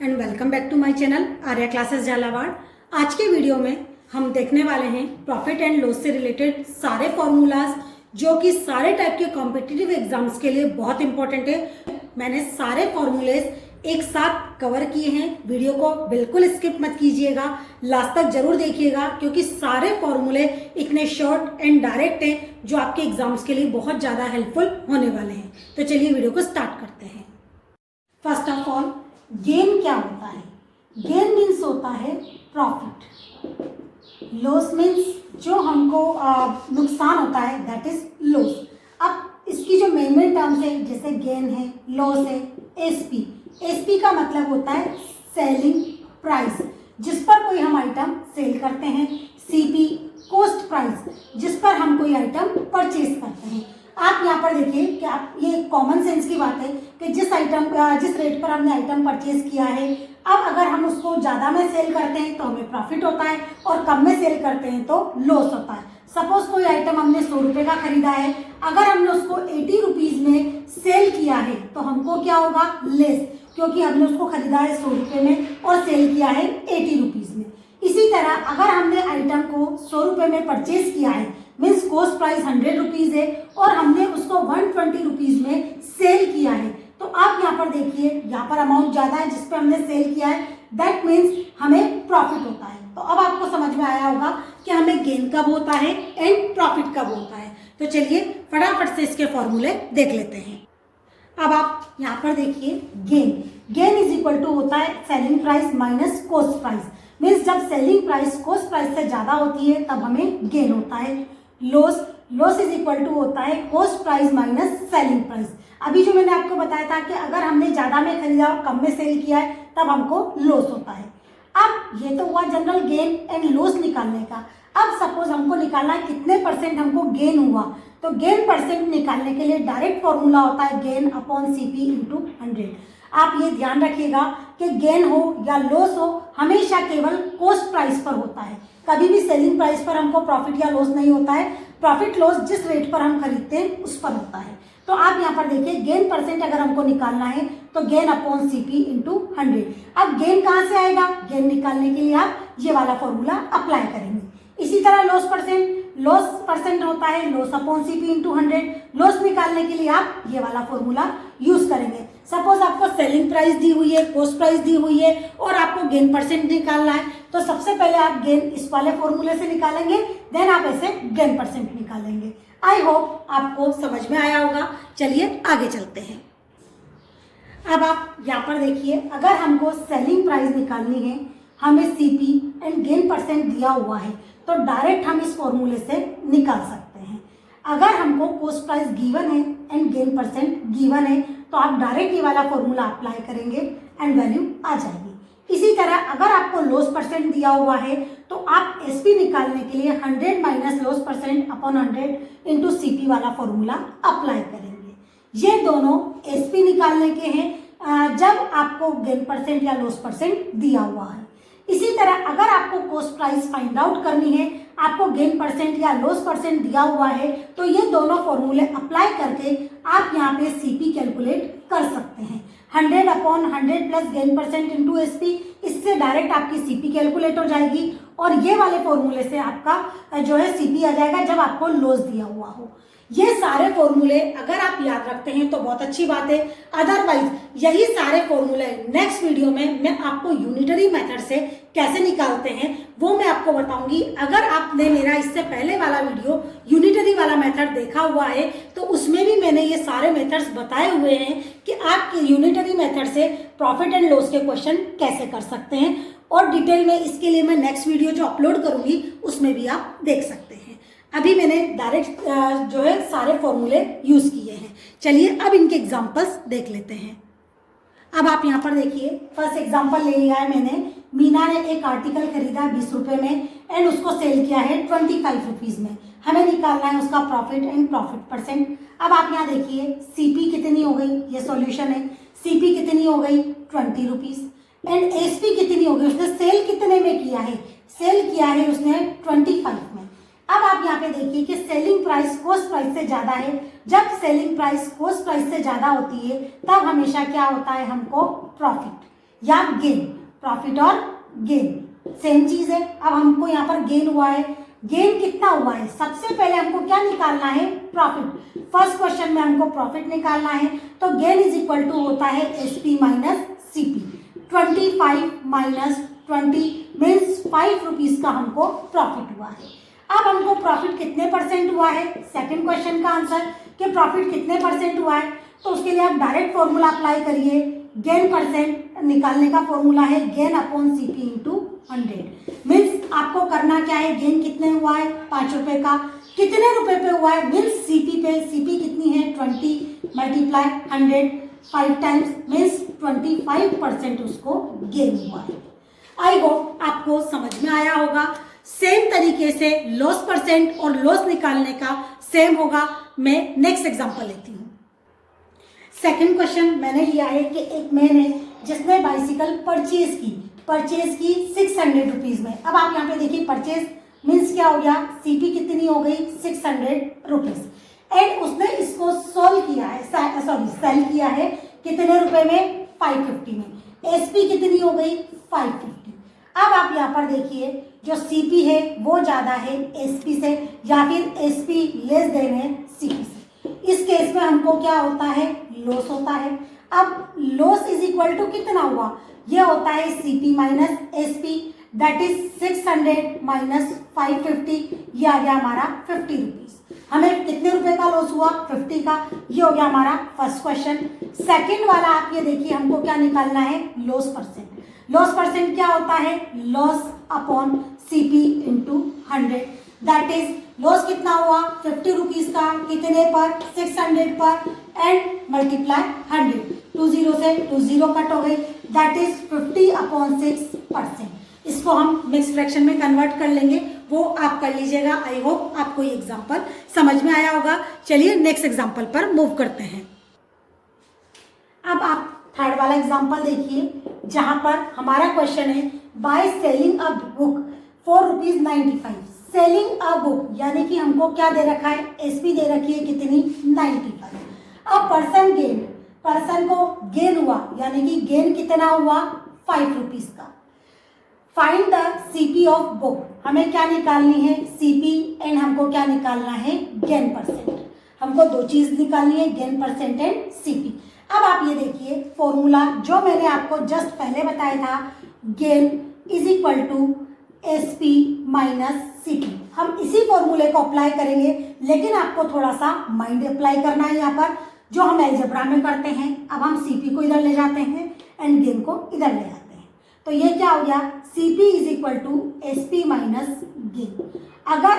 And welcome back to my channel Arya classes Jhalawar. आज के video में हम देखने वाले हैं प्रॉफिट एंड लॉस से रिलेटेड सारे फॉर्मूलाज जो कि सारे टाइप के कॉम्पिटिटिव एग्जाम्स के लिए बहुत इंपॉर्टेंट है। मैंने सारे फॉर्मूलेज एक साथ कवर किए हैं। वीडियो को बिल्कुल स्किप मत कीजिएगा, लास्ट तक जरूर देखिएगा क्योंकि सारे फॉर्मूले इतने शॉर्ट एंड डायरेक्ट हैं जो आपके एग्जाम्स के लिए बहुत ज़्यादा हेल्पफुल होने वाले हैं। तो चलिए वीडियो को स्टार्ट करते हैं। फर्स्ट ऑफ ऑल, गेन क्या होता है? गेन मीन्स होता है प्रॉफिट। लॉस मीन्स जो हमको नुकसान होता है, दैट इज लॉस। अब इसकी जो मेन टर्म्स है, जैसे गेन है, लॉस है, एसपी। एसपी का मतलब होता है सेलिंग प्राइस, जिस पर कोई हम आइटम सेल करते हैं। सीपी कॉस्ट प्राइस, जिस पर हम कोई आइटम परचेज करते हैं। आप यहाँ पर देखिए कि आप ये कॉमन सेंस की बात है कि जिस रेट पर हमने आइटम परचेज किया है, अब अगर हम उसको ज़्यादा में सेल करते हैं तो हमें प्रॉफिट होता है और कम में सेल करते हैं तो लॉस होता है। सपोज कोई आइटम हमने 100 रुपये का खरीदा है, अगर हमने उसको 80 रुपीज़ में सेल किया है तो हमको क्या होगा? लेस, क्योंकि हमने उसको खरीदा है 100 रुपये में और सेल किया है 80 रुपीज़ में। इसी तरह अगर हमने आइटम को 100 रुपये में परचेज किया है, मीन्स कॉस्ट प्राइस 100 रुपीज़ है और हमने उसको 120 रुपीज़ में सेल किया है, तो आप यहाँ पर देखिए, यहाँ पर अमाउंट ज़्यादा है जिस पे हमने सेल किया है, दैट मीन्स हमें प्रॉफिट होता है। तो अब आपको समझ में आया होगा कि हमें गेन कब होता है एंड प्रॉफिट कब होता है। तो चलिए फटाफट से इसके फॉर्मूले देख लेते हैं। अब आप यहाँ पर देखिए, गेन इज इक्वल टू होता है selling price minus cost price. Means जब सेलिंग प्राइस कॉस्ट प्राइस से ज़्यादा होती है तब हमें गेन होता है। लॉस इज इक्वल टू होता है cost price minus selling price. अभी जो मैंने आपको बताया था कि अगर हमने ज़्यादा में खरीदा और कम में सेल किया है तब हमको लॉस होता है। अब ये तो हुआ जनरल गेन एंड लॉस निकालने का। अब सपोज हमको निकालना है कितने परसेंट हमको गेन हुआ, तो गेन परसेंट निकालने के लिए डायरेक्ट फॉर्मूला होता है गेन अपॉन सीपी इंटू 100। आप ये ध्यान रखिएगा कि गेन हो या लॉस हो, हमेशा केवल कॉस्ट प्राइस पर होता है। कभी भी सेलिंग प्राइस पर हमको प्रॉफिट या लॉस नहीं होता है। प्रॉफिट लॉस जिस रेट पर हम खरीदते हैं उस पर होता है। तो आप यहाँ पर देखिए, गेन परसेंट अगर हमको निकालना है तो गेन अपॉन सीपी इंटू 100। अब गेन कहाँ से आएगा? गेन निकालने के लिए आप ये वाला फॉर्मूला अप्लाई करेंगे। इसी तरह लॉस परसेंट होता है loss upon CP into 100। Loss निकालने के लिए आप ये वाला फॉर्मूला यूज करेंगे। सपोज आपको सेलिंग प्राइस दी हुई है, कॉस्ट प्राइस दी हुई है और आपको गेन परसेंट निकालना है, तो सबसे पहले आप गेन इस वाले फॉर्मूले से निकालेंगे, देन आप ऐसे गेन परसेंट निकालेंगे। आई होप आपको समझ में आया होगा। चलिए आगे चलते हैं। अब आप यहाँ पर देखिए, अगर हमको सेलिंग प्राइस निकालनी है, हमें सीपी एंड गेन परसेंट दिया हुआ है, तो डायरेक्ट हम इस फॉर्मूले से निकाल सकते हैं। अगर हमको कॉस्ट प्राइस गिवन है एंड गेन परसेंट गिवन है, तो आप डायरेक्ट ये वाला फॉर्मूला अप्लाई करेंगे एंड वैल्यू आ जाएगी। इसी तरह अगर आपको लॉस परसेंट दिया हुआ है तो आप एसपी निकालने के लिए 100 minus loss percent upon 100 into CP वाला फॉर्मूला अप्लाई करेंगे। ये दोनों एसपी निकालने के हैं जब आपको गेन परसेंट या लॉस परसेंट दिया हुआ है। इसी तरह अगर आपको कॉस्ट प्राइस फाइंड आउट करनी है, आपको गेन परसेंट या लॉस परसेंट दिया हुआ है, तो ये दोनों फॉर्मूले अप्लाई करके आप यहाँ पे सीपी कैलकुलेट कर सकते हैं। 100 upon 100 plus gain percent into SP, इससे डायरेक्ट आपकी सीपी कैलकुलेट हो जाएगी और ये वाले फॉर्मूले से आपका जो है सीपी आ जाएगा जब आपको लॉस दिया हुआ हो। ये सारे फॉर्मूले अगर आप याद रखते हैं तो बहुत अच्छी बात है, अदरवाइज यही सारे फॉर्मूले नेक्स्ट वीडियो में मैं आपको यूनिटरी मेथड से कैसे निकालते हैं वो मैं आपको बताऊंगी। अगर आपने मेरा इससे पहले वाला वीडियो यूनिटरी वाला मेथड देखा हुआ है तो उसमें भी मैंने ये सारे मेथड्स बताए हुए हैं कि आप यूनिटरी मेथड से प्रॉफिट एंड लॉस के क्वेश्चन कैसे कर सकते हैं, और डिटेल में इसके लिए मैं नेक्स्ट वीडियो जो अपलोड करूंगी उसमें भी आप देख सकते हैं। अभी मैंने डायरेक्ट जो है सारे फॉर्मूले यूज किए हैं। चलिए अब इनके एग्जांपल्स देख लेते हैं। अब आप यहाँ पर देखिए, फर्स्ट एग्जांपल ले लिया है मैंने। मीना ने एक आर्टिकल खरीदा 20 रुपये में एंड उसको सेल किया है 25 रुपीज़ में। हमें निकालना है उसका प्रॉफिट एंड प्रॉफिट परसेंट। अब आप यहाँ देखिए, सीपी कितनी हो गई, ये सॉल्यूशन है। सीपी कितनी हो गई? 20 रुपीज़। एंड एसपी कितनी हो गई? उसने सेल कितने में किया है? सेल किया है उसने 25 में। अब आप यहाँ पे देखिए कि सेलिंग प्राइस कॉस्ट प्राइस से ज़्यादा है। जब सेलिंग प्राइस कॉस्ट प्राइस से ज़्यादा होती है तब हमेशा क्या होता है? हमको प्रॉफिट। या गेन, प्रॉफिट और गेन सेम चीज है। अब हमको यहाँ पर गेन हुआ है, गेन कितना हुआ है, सबसे पहले हमको क्या निकालना है, प्रॉफिट। फर्स्ट क्वेश्चन में हमको प्रॉफिट निकालना है, तो गेन इज इक्वल टू होता है SP minus CP. 25 minus 20 means 5 rupees का हमको प्रॉफिट हुआ है। अब हमको प्रॉफिट कितने परसेंट हुआ है, सेकंड क्वेश्चन का आंसर कि प्रॉफिट कितने परसेंट हुआ है, तो उसके लिए आप डायरेक्ट फॉर्मूला अप्लाई करिए। गेन परसेंट निकालने का फॉर्मूला है gain upon CP into 100। Means आपको करना क्या है, गेन कितने हुआ है, 5 रुपए का, कितने रुपए पे हुआ है, मीन्स सीपी पे, सीपी कितनी है 20 मल्टीप्लाई 100 5 टाइम्स मीन्स 25% उसको गेन हुआ है। आई होप आपको समझ में आया होगा। सेम तरीके से लॉस परसेंट और लॉस निकालने का सेम होगा। मैं नेक्स्ट एग्जांपल लेती हूँ। सेकंड क्वेश्चन मैंने लिया है कि एक मैन है जिसने बाइसिकल परचेज की 600 रुपीज में। अब आप यहाँ पे देखिए परचेज मीन्स क्या हो गया, सीपी कितनी हो गई 600 रुपीज एंड उसने इसको सेल किया है कितने रुपए में, 550 में। एसपी कितनी हो गई 550। अब आप यहाँ पर देखिए जो सीपी है वो ज्यादा है एसपी से या फिर एसपी लेस देन है सीपी से। इस केस में हमको क्या होता है, लॉस होता है। अब लॉस इज इक्वल टू कितना हुआ, ये होता है CP minus SP that is 600 minus 550, ये आ गया हमारा 50 रुपीज। हमें कितने रुपए का लॉस हुआ, 50 का। ये हो गया हमारा फर्स्ट क्वेश्चन। सेकंड वाला आप ये देखिए हमको क्या निकालना है, लॉस परसेंट। लॉस परसेंट क्या होता है, loss upon CP into 100 that is loss कितना हुआ 50 रुपीज का, कितने पर 600 पर एंड मल्टीप्लाई 100, 20 से 20 कट हो गई दैट इज 50/6%। इसको हम मिक्स फ्रैक्शन में कन्वर्ट कर लेंगे, वो आप कर लीजिएगा। आई होप आपको ये एग्जांपल समझ में आया होगा। चलिए नेक्स्ट एग्जांपल पर मूव करते हैं। अब आप थर्ड वाला एग्जांपल देखिए जहां पर हमारा क्वेश्चन है by selling a book ₹4.95। Selling a book यानी कि हमको क्या दे रखा है, एसपी दे रखी है कितनी 95। अब पर्सन को गेन हुआ यानी कि गेन कितना हुआ 5 रुपीज का। Find the CP of book, हमें क्या निकालनी है, सीपी एंड हमको क्या निकालना है, गेन परसेंट। हमको दो चीज निकालनी है, गेन परसेंट एंड सीपी। अब आप ये देखिए फॉर्मूला जो मैंने आपको जस्ट पहले बताया था, gain is equal to SP minus CP. हम इसी फॉर्मूले को अप्लाई करेंगे, लेकिन आपको थोड़ा सा माइंड अप्लाई करना है यहाँ पर, जो हम अलजेब्रा में करते हैं। अब हम सीपी को इधर ले जाते हैं एंड गेन को इधर ले आते हैं, तो ये क्या हो गया, CP is equal to SP minus gain. अगर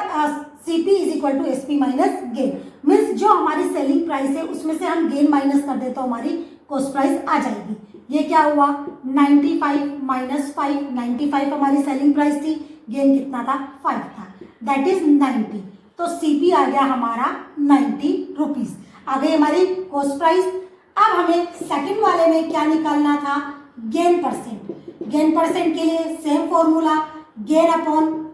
CP is equal to SP minus gain means जो हमारी सेलिंग प्राइस है उसमें से हम गेन माइनस कर दे तो हमारी कॉस्ट प्राइस आ जाएगी। ये क्या हुआ 95 माइनस 5, 95 हमारी सेलिंग प्राइस थी, गेन कितना था 5 था दैट इज 90। तो सीपी आ गया हमारा 90 रुपीज, आ गई हमारी कॉस्ट प्राइस। अब हमें सेकंड वाले में क्या निकालना था, गेन परसेंट। गेन परसेंट के लिए same formula, gain upon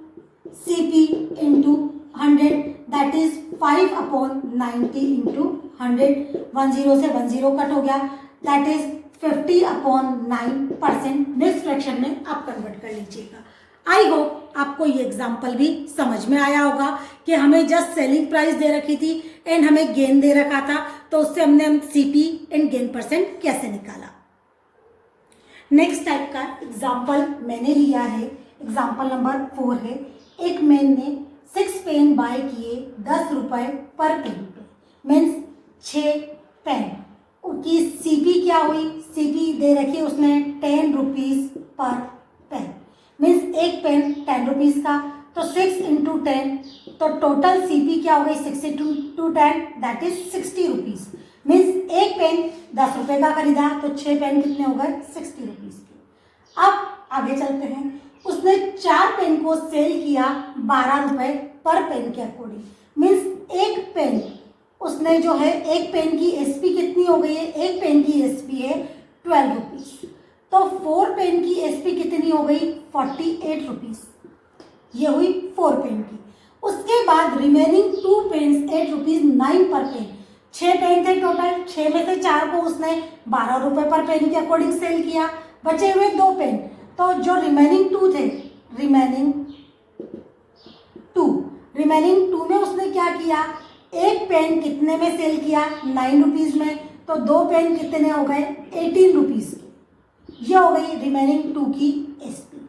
CP into 100 that is 5/90 into 100। 10 से 10 कट हो गया दैट इज 50/9%। नेक्स्ट फ्रैक्शन में आप कन्वर्ट कर लीजिएगा। आई होप आपको ये एग्जाम्पल भी समझ में आया होगा कि हमें जस्ट सेलिंग प्राइस दे रखी थी एंड हमें गेन दे रखा था, तो उससे हमने सीपी एंड गेन परसेंट कैसे निकाला। नेक्स्ट टाइप का एग्जाम्पल मैंने लिया है, एग्जाम्पल नंबर 4 है। एक मैन ने 6 पेन बाय किए 10 रुपए पर पेन पे, मीन्स 6 पेन की सीपी क्या हुई, सीपी दे रखी उसने 10 रुपीज पर पेन, मीन्स एक पेन 10 रुपीज का, तो 6 इंटू 10 तो टोटल सीपी क्या हो गई 6 into 10 that is 60 rupees. Means एक पेन 10 रुपए का खरीदा तो 6 पेन कितने हो गए 60 रुपीज के। अब आगे चलते हैं, उसने 4 पेन को सेल किया 12 रुपए पर पेन के अकॉर्डिंग, मीन्स एक पेन उसने जो है एक पेन की एसपी कितनी हो गई है, एक पेन की एसपी है 12 रुपीज, तो 4 पेन की एसपी कितनी हो गई 48 रुपीज, ये हुई 4 पेन की। उसके बाद रिमेनिंग 2 पेन 8 रुपीज 9 पर पेन, 6 पेन थे टोटल, 6 में से 4 को उसने 12 रुपए पर पेन के अकॉर्डिंग सेल किया, बचे हुए 2 पेन, तो जो रिमेनिंग 2 थे, रिमेनिंग 2 में उसने क्या किया, एक पेन कितने में सेल किया, 9 रुपीज़ में, तो 2 पेन कितने हो गए, 18 रुपीज़ की। ये हो गई रिमेनिंग 2 की एसपी।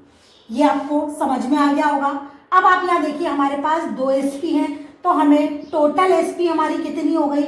ये आपको समझ में आ गया होगा। अब आप यहाँ देखिए हमारे पास 2 एसपी हैं, तो हमें टोटल एसपी हमारी कितनी हो गई,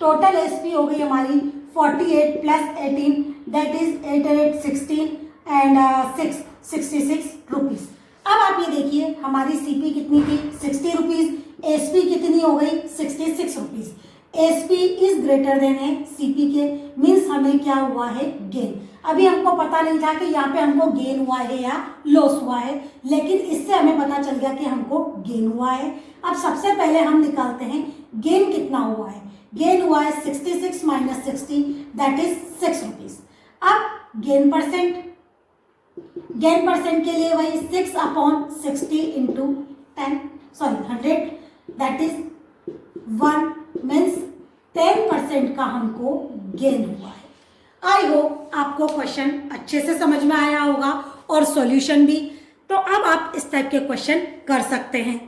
टोटल एसपी हो गई हमारी 48 plus 18 that is 8 16 and 6 66 rupees. अब आप ये देखिए हमारी सीपी कितनी थी, 60 रुपीज़, एसपी कितनी हो गई, 66 rupees. SP is greater than है सीपी के, मीन्स हमें क्या हुआ है, गेन। अभी हमको पता नहीं था कि यहाँ पे हमको गेन हुआ है या लॉस हुआ है, लेकिन इससे हमें पता चल गया कि हमको गेन हुआ है। अब सबसे पहले हम निकालते हैं गेन कितना हुआ है। गेन हुआ है 66 माइनस 60 दैट इज 6 रुपीज़। अब गेन परसेंट के लिए वही 6/60 इंटू 100 दैट इज 1 मीन्स 10% का हमको गेन हुआ है। आई होप आपको क्वेश्चन अच्छे से समझ में आया होगा और सॉल्यूशन भी। तो अब आप इस टाइप के क्वेश्चन कर सकते हैं।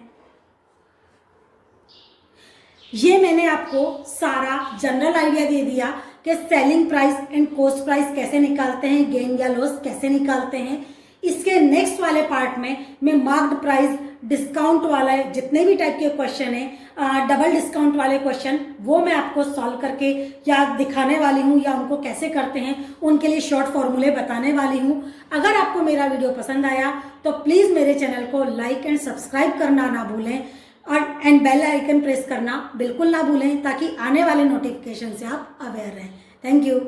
ये मैंने आपको सारा जनरल आइडिया दे दिया कि selling price and cost price कैसे निकालते हैं, गेन या लॉस कैसे निकालते हैं। इसके नेक्स्ट वाले पार्ट में मैं मार्क्ड प्राइस, डिस्काउंट वाला जितने भी टाइप के क्वेश्चन हैं, डबल डिस्काउंट वाले क्वेश्चन, वो मैं आपको सॉल्व करके या दिखाने वाली हूँ, या उनको कैसे करते हैं उनके लिए शॉर्ट फॉर्मूले बताने वाली हूँ। अगर आपको मेरा वीडियो पसंद आया तो प्लीज़ मेरे चैनल को लाइक एंड सब्सक्राइब करना ना भूलें, और एंड बेल आइकन प्रेस करना बिल्कुल ना भूलें, ताकि आने वाले नोटिफिकेशन से आप अवेयर रहें। Thank you.